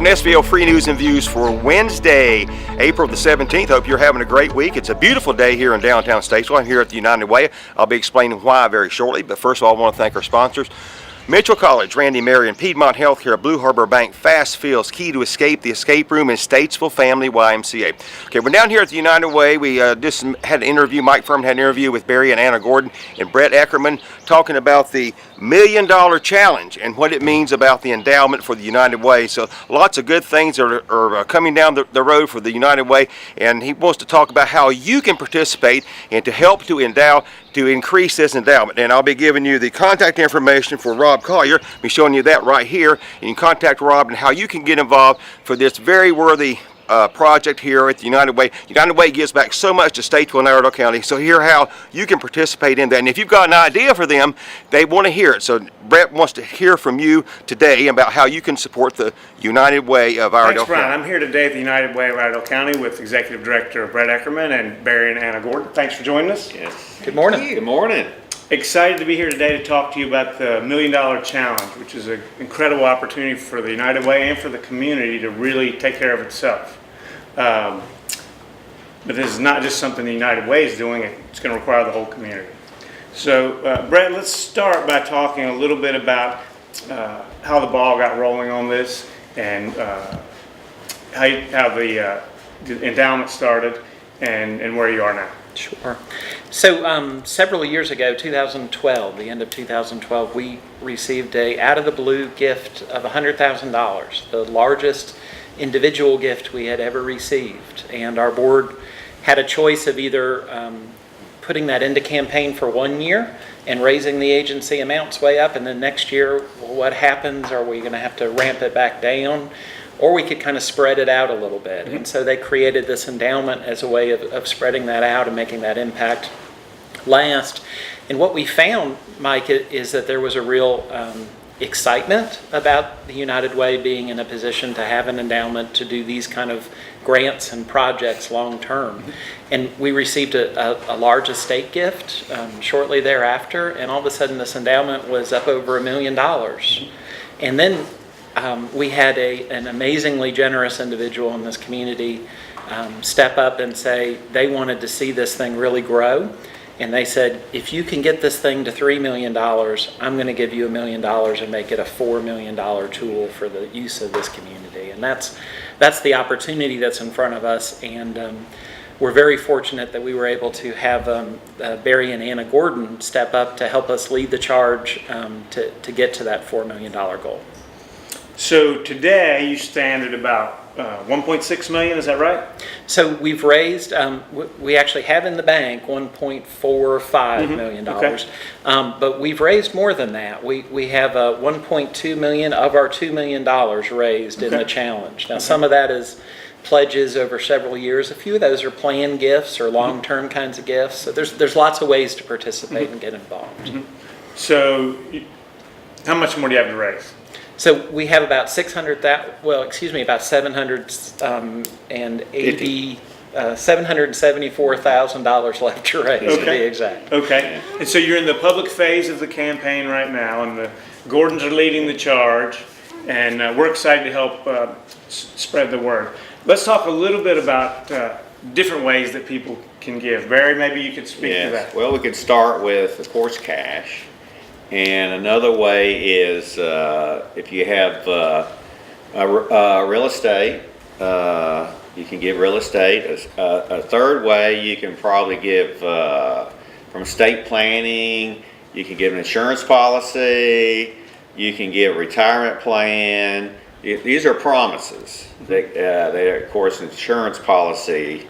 from SVL Free News and Views for Wednesday, April the 17th. Hope you're having a great week. It's a beautiful day here in downtown Statesville. I'm here at the United Way. I'll be explaining why very shortly, but first of all, I want to thank our sponsors. Mitchell College, Randy Marion, Piedmont Healthcare, Blue Harbor Bank, Fast Fields, Key to Escape, the Escape Room, and Statesville Family YMCA. Okay, we're down here at the United Way. We just had an interview, Mike Furman had an interview with Barry and Anna Gordon and Brett Eckerman talking about the $1 Million Challenge and what it means about the endowment for the United Way. So lots of good things are coming down the road for the United Way, and he wants to talk about how you can participate and to help to endow, to increase this endowment. And I'll be giving you the contact information for Rob Collier. I'll be showing you that right here. And you can contact Rob and how you can get involved for this very worthy project here at the United Way. United Way gives back so much to Statesville and Iredell County, so hear how you can participate in that. And if you've got an idea for them, they want to hear it. So Brett wants to hear from you today about how you can support the United Way of Iredell Thanks, Brian. County. I'm here today at the United Way of Iredell County with Executive Director Brett Eckerman and Barry and Anna Gordon. Thanks for joining us. Yes. Good morning. Good morning. Excited to be here today to talk to you about the $1 Million Challenge, which is an incredible opportunity for the United Way and for the community to really take care of itself. But this is not just something the United Way is doing, it's going to require the whole community. So Brett, let's start by talking a little bit about how the ball got rolling on this and how the endowment started and where you are now. Sure. So several years ago, 2012, the end of 2012, we received a out-of-the-blue gift of $100,000, the largest individual gift we had ever received. And our board had a choice of either putting that into campaign for 1 year and raising the agency amounts way up, and then next year, well, what happens? Are we going to have to ramp it back down? Or we could kind of spread it out a little bit. And so they created this endowment as a way of spreading that out and making that impact last. And what we found, Mike, is that there was a real excitement about the United Way being in a position to have an endowment to do these kind of grants and projects long term. And we received a large estate gift shortly thereafter, and all of a sudden this endowment was up over $1 million. And then we had an amazingly generous individual in this community step up and say they wanted to see this thing really grow. And they said, if you can get this thing to $3 million, I'm going to give you $1 million and make it a $4 million tool for the use of this community. And that's the opportunity that's in front of us. And we're very fortunate that we were able to have Barry and Anna Gordon step up to help us lead the charge to get to that $4 million goal. So today you stand at about 1.6 million, is that right? So we've raised, we actually have in the bank $1.45 million, Okay. But we've raised more than that. We have 1.2 million of our $2 million raised in the challenge. Now some of that is pledges over several years. A few of those are planned gifts or long-term kinds of gifts. So there's lots of ways to participate and get involved. So how much more do you have to raise? So we have about about $774,000 left to raise, to be exact. Okay. And so you're in the public phase of the campaign right now, and the Gordons are leading the charge, and we're excited to help spread the word. Let's talk a little bit about different ways that people can give. Barry, maybe you could speak to that. Well, we could start with, of course, cash. And another way is if you have real estate, you can give real estate. A third way, you can probably give from estate planning. You can give an insurance policy. You can give a retirement plan. These are promises. They of course, insurance policy.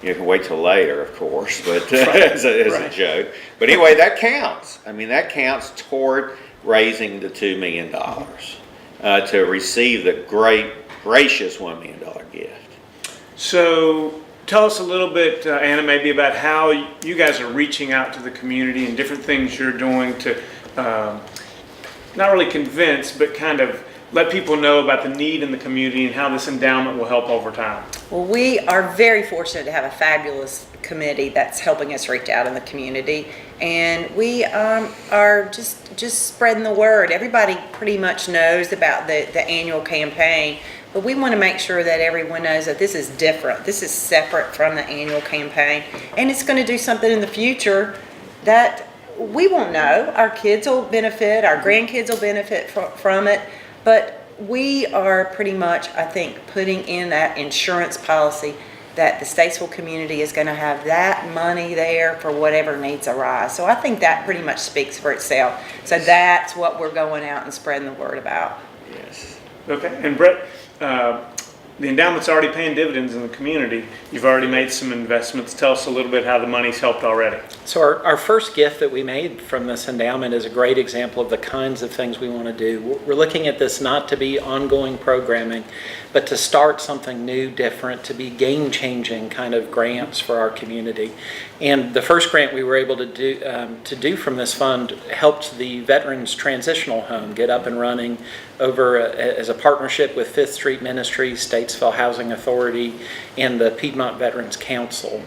You can wait till later, of course, but as a joke. But anyway, that counts. I mean, that counts toward raising the $2 million to receive the gracious $1 million gift. So tell us a little bit, Anna, maybe about how you guys are reaching out to the community and different things you're doing to not really convince, but kind of let people know about the need in the community and how this endowment will help over time. Well, we are very fortunate to have a fabulous committee that's helping us reach out in the community, and we are just spreading the word. Everybody pretty much knows about the annual campaign, But we want to make sure that everyone knows that this is different. This is separate from the annual campaign. And it's going to do something in the future that we won't know. Our kids will benefit, our grandkids will benefit from it. But we are pretty much, I think, putting in that insurance policy that the Statesville community is going to have that money there for whatever needs arise. So I think that pretty much speaks for itself. So that's what we're going out and spreading the word about. Yes. Okay, and Brett, the endowment's already paying dividends in the community. You've already made some investments. Tell us a little bit how the money's helped already. So our first gift that we made from this endowment is a great example of the kinds of things we want to do. We're looking at this not to be ongoing programming, but to start something new, different, to be game-changing kind of grants for our community. And the first grant we were able to do from this fund helped the Veterans Transitional Home get up and running over as a partnership with Fifth Street Ministries, Statesville Housing Authority, and the Piedmont Veterans Council.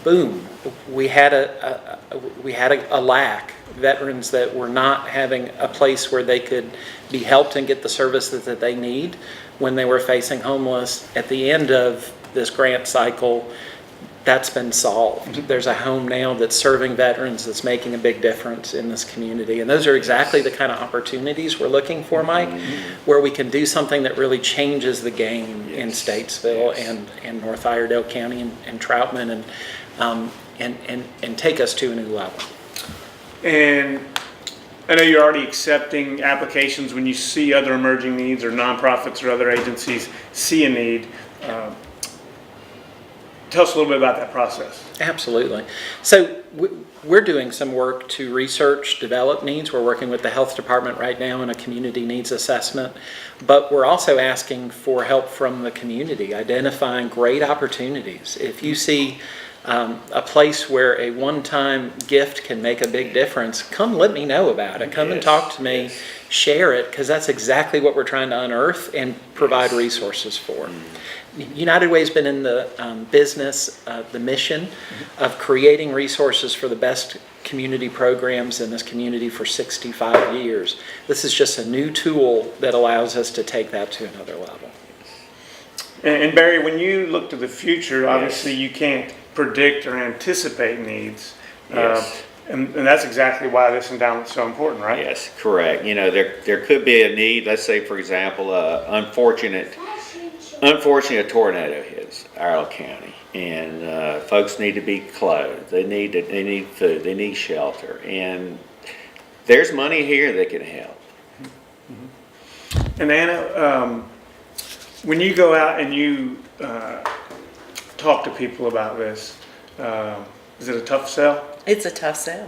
Boom, we had a lack. Veterans that were not having a place where they could be helped and get the services that they need when they were facing homeless. At the end of this grant cycle, that's been solved. There's a home now that's serving veterans, that's making a big difference in this community. And those are exactly the kind of opportunities we're looking for, Mike, where we can do something that really changes the game in Statesville and North Iredell County and Troutman and take us to a new level. And I know you're already accepting applications when you see other emerging needs or nonprofits or other agencies see a need. Tell us a little bit about that process. Absolutely. So we're doing some work to research, develop needs. We're working with the health department right now in a community needs assessment, but we're also asking for help from the community, identifying great opportunities. If you see a place where a one-time gift can make a big difference, come let me know about it. Come and talk to me, share it, because that's exactly what we're trying to unearth and provide resources for. United Way has been in the business, the mission of creating resources for the best community programs in this community for 65 years. This is just a new tool that allows us to take that to another level. And Barry, when you look to the future, obviously you can't predict or anticipate needs. Yes. And that's exactly why this endowment is so important, right? Yes, correct. You know, there could be a need. Let's say, for example, unfortunate tornado hits Iredell County, and folks need to be clothed. They need food. They need shelter, and there's money here that can help. And Anna, when you go out and you talk to people about this, is it a tough sell? It's a tough sell.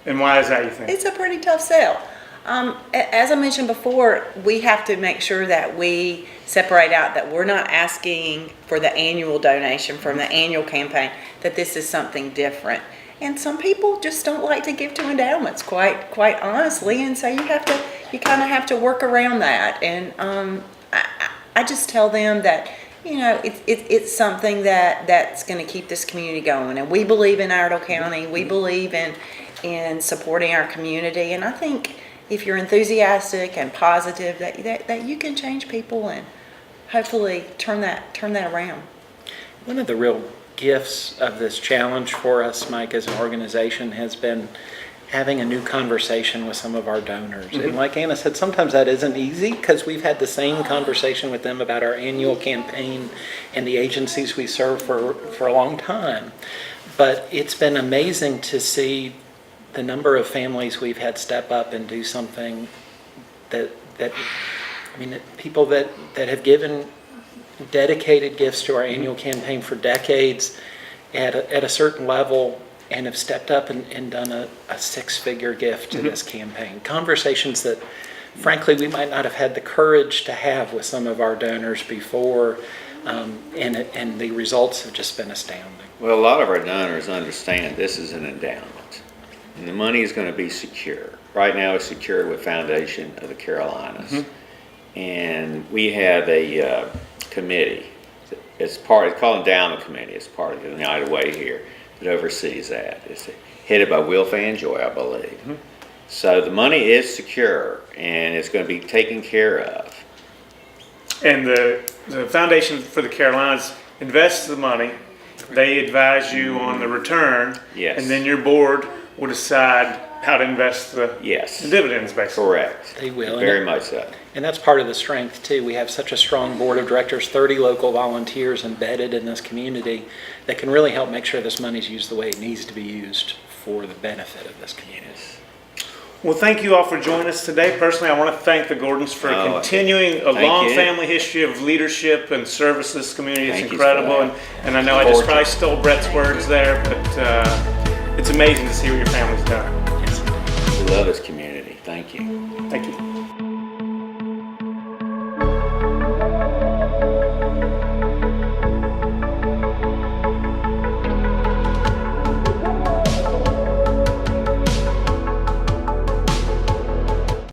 And why is that, you think? It's a pretty tough sell. As I mentioned before, we have to make sure that we separate out that we're not asking for the annual donation from the annual campaign, that this is something different. And some people just don't like to give to endowments, quite honestly, and so you kind of have to work around that. And I just tell them that, you know, it's something that's going to keep this community going. And we believe in Iredell County. We believe in supporting our community. And I think if you're enthusiastic and positive, that you can change people and hopefully turn that around. One of the real gifts of this challenge for us, Mike, as an organization has been having a new conversation with some of our donors. And like Anna said, sometimes that isn't easy because we've had the same conversation with them about our annual campaign and the agencies we serve for a long time. But it's been amazing to see the number of families we've had step up and do something that people that have given dedicated gifts to our annual campaign for decades at a certain level and have stepped up and done a six-figure gift to this campaign. Conversations that, frankly, we might not have had the courage to have with some of our donors before, and the results have just been astounding. Well, a lot of our donors understand this is an endowment, and the money is going to be secure. Right now it's secured with Foundation of the Carolinas, and we have a committee. It's called Endowment Committee. It's part of the United Way here that oversees that. It's headed by Will Fanjoy, I believe. So the money is secure and it's going to be taken care of. And the Foundation for the Carolinas invests the money. They advise you on the return. Yes. And then your board will decide how to invest the Yes. the dividends, basically. Correct. They will. Very much so. And that's part of the strength too. We have such a strong board of directors, 30 local volunteers embedded in this community that can really help make sure this money's used the way it needs to be used for the benefit of this community. Well, thank you all for joining us today. Personally, I want to thank the Gordons for Oh, continuing a thank long you. family history of leadership and service to this community. It's Thank you incredible. for And, that. and I know I just probably stole Brett's words there, but it's amazing to see what your family's done. We love this community. Thank you. Thank you.